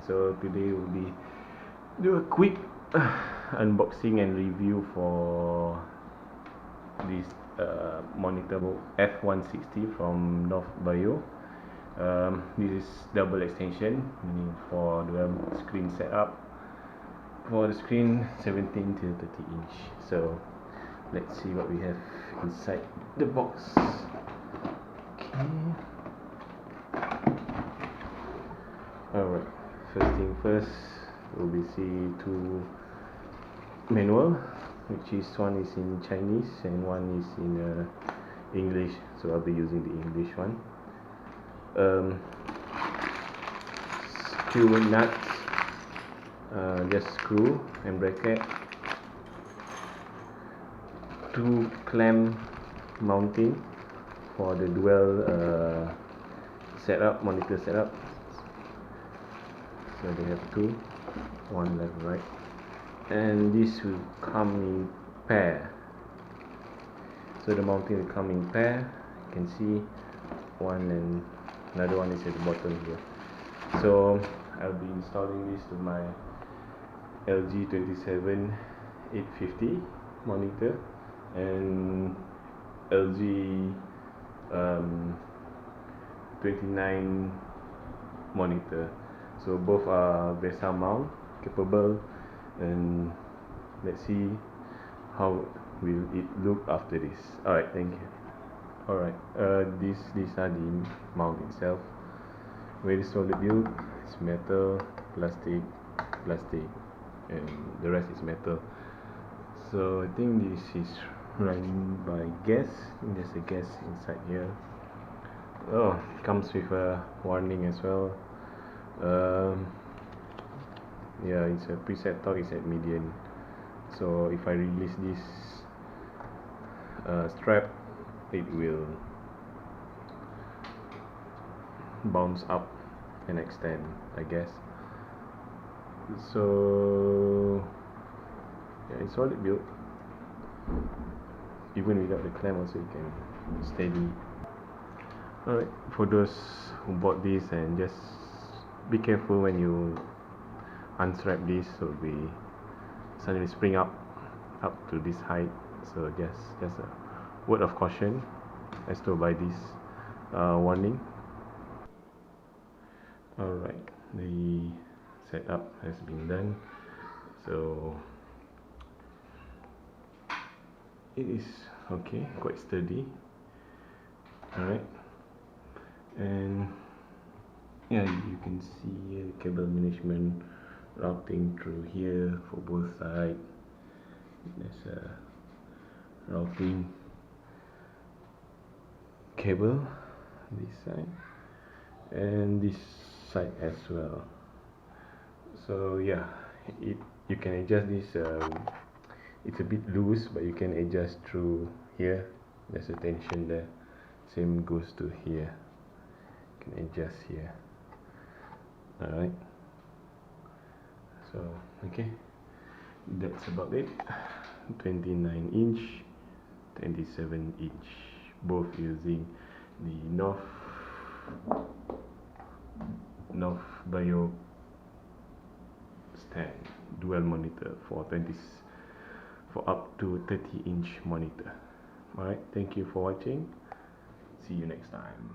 So today will be do a quick unboxing and review for this monitor F160 from North Bayou. This is double extension, meaning for the screen setup. For the screen 17 to 30 inch. So let's see what we have inside the box. Okay. Alright, first thing first, we'll be see two manual, which is one is in Chinese and one is in English. So I'll be using the English one. Screw nuts, just screw and bracket, two clamp mounting for the dual monitor setup. So they have two, one left and right, and this will come in pair. So the mounting will come in pair. You can see one and another one is at the bottom here. So I'll be installing this to my LG 27850 monitor and LG 29 monitor. So both are VESA mount capable, and let's see how will it look after this. Alright, thank you. Alright, these are the mount itself. Very solid build. It's metal, plastic, and the rest is metal. So I think this is running by gas. I think there's a gas inside here. Oh, comes with a warning as well. Yeah, it's a preset torque is at median. So if I release this strap, it will bounce up and extend, I guess. So yeah, it's solid build. Even without the clamp also you can steady. Alright, for those who bought this, and just be careful when you unstrap this, so it will be suddenly spring up to this height. So just a word of caution as to by this warning. Alright, the setup has been done. So it is okay, quite sturdy. Alright, and yeah, you can see the cable management routing through here for both sides. There's a routing cable this side and this side as well. So yeah, you can adjust this. It's a bit loose, but you can adjust through here. There's a tension there. Same goes to here. You can adjust here. Alright, so okay, that's about it. 29 inch, 27 inch, both using the North Bayou stand dual monitor for up to 30 inch monitor. Alright, thank you for watching. See you next time.